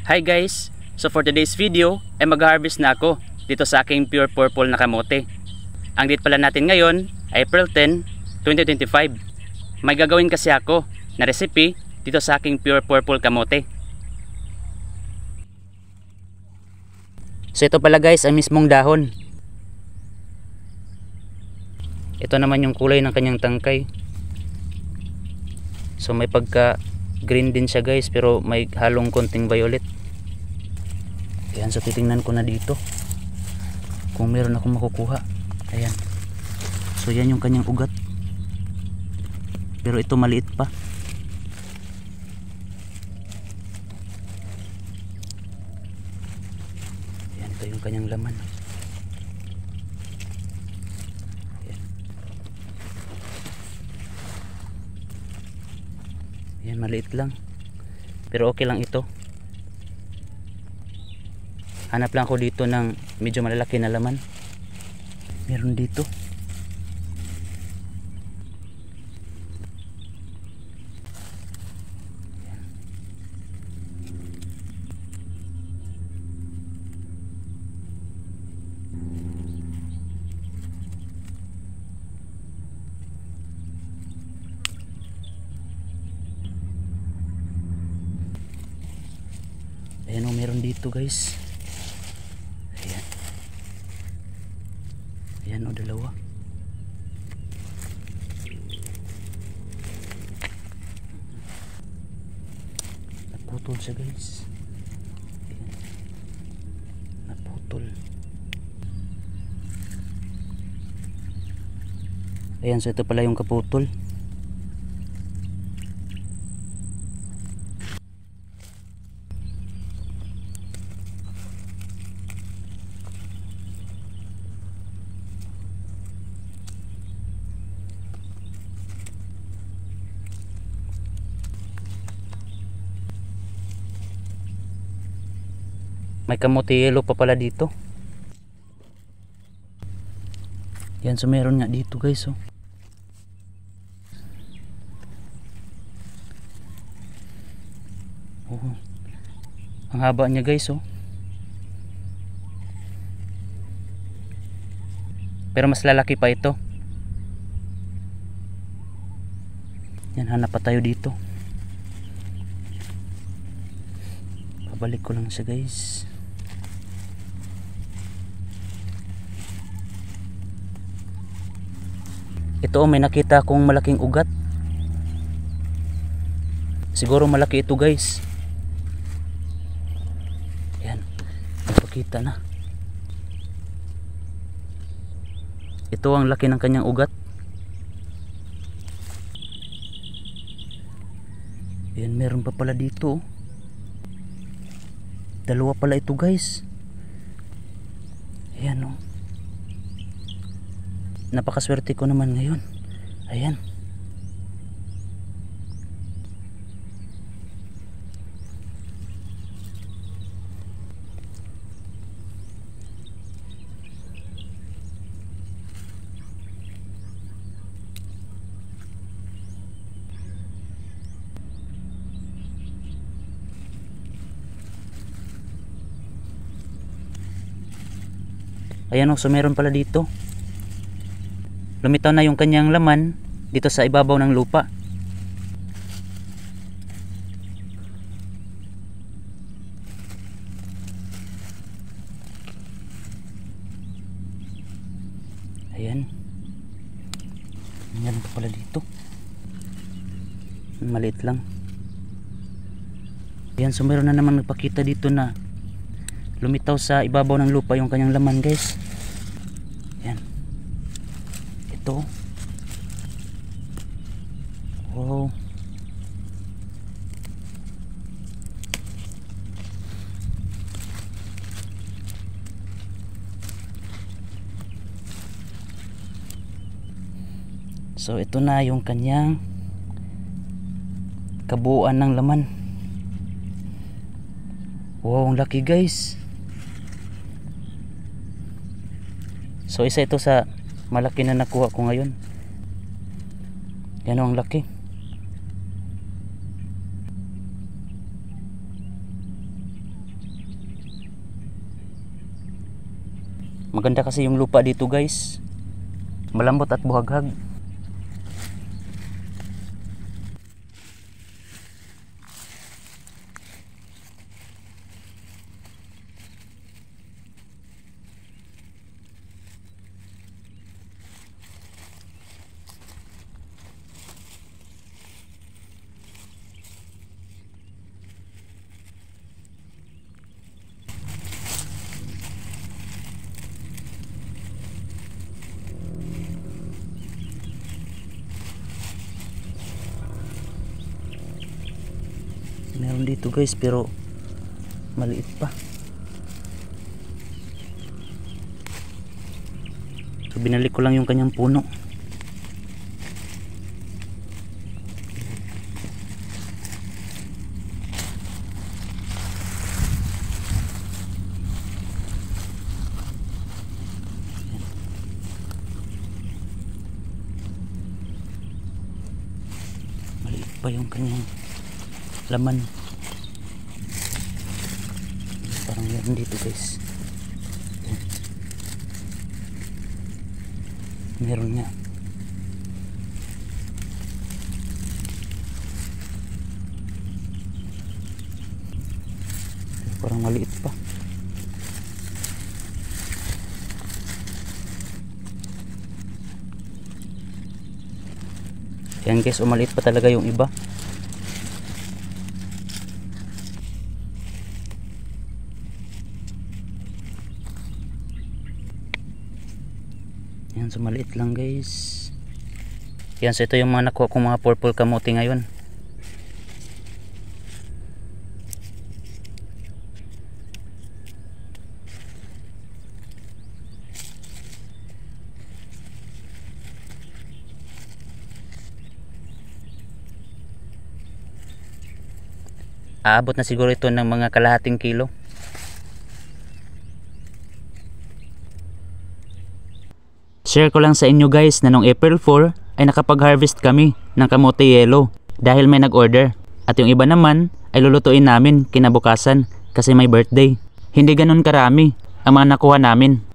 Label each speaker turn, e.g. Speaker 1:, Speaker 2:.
Speaker 1: Hi guys! So for today's video ay mag-harvest na ako dito sa aking pure purple na kamote. Ang date pala natin ngayon ay April 10, 2025. May gagawin kasi ako na recipe dito sa aking pure purple kamote. So ito pala guys ang mismong dahon. Ito naman yung kulay ng kanyang tangkay. So may pagka green din siya guys, pero may halong konting violet. Ayan, so titingnan ko na dito kung meron akong makukuha. Ayan, so yan yung kanyang ugat, pero ito maliit pa. Ayan, ito yung kanyang laman. Ayan, ayan, maliit lang, pero okay lang ito. Hanap lang ako dito ng medyo malalaki na laman. Meron dito. Ayan o, meron dito guys. Ayan o, dalawa. Naputol siya guys. Ayan. Naputol. Ayan, so ito pala yung kaputol. May kamote yellow pa pala dito. Yan, so meron nga dito guys oh. Oh, ang haba niya guys oh. Pero mas lalaki pa ito. Yan, hanap pa tayo dito. Pabalik ko lang siya guys. Ito may nakita akong malaking ugat. Siguro malaki ito guys. Yan, napakita na. Ito ang laki ng kanyang ugat. Yan, meron pa pala dito. Dalawa pala ito guys. Ayan o. Napakaswerte ko naman ngayon. Ayan. Ayan o, so meron pala dito. Lumitaw na yung kanyang laman dito sa ibabaw ng lupa. Ayan. Meron pa pala dito. Maliit lang. Ayan, so meron na naman nagpakita dito na lumitaw sa ibabaw ng lupa yung kanyang laman guys. Ayan. Ito. Wow. So ito na yung kanyang kabuuan ng laman. Wow, ang laki guys. So isa ito sa malaki na nakuha ko ngayon. Yan ang laki. Maganda kasi yung lupa dito guys. Malambot at buhaghag. Meron dito guys pero maliit pa. So binalik ko lang yung kanyang puno. Maliit pa yung kanyang laman. Parang meron dito guys. Meron nga. Parang maliit pa. Yan guys, maliit pa talaga yung iba. Yan, so maliit lang guys. Yan, so ito yung mga nakuha kong mga purple kamote ngayon. Aabot na siguro ito ng mga kalahating kilo. Share ko lang sa inyo guys na noong April 4 ay nakapag-harvest kami ng kamote yellow dahil may nag-order. At yung iba naman ay lulutuin namin kinabukasan kasi may birthday. Hindi ganun karami ang mga nakuha namin.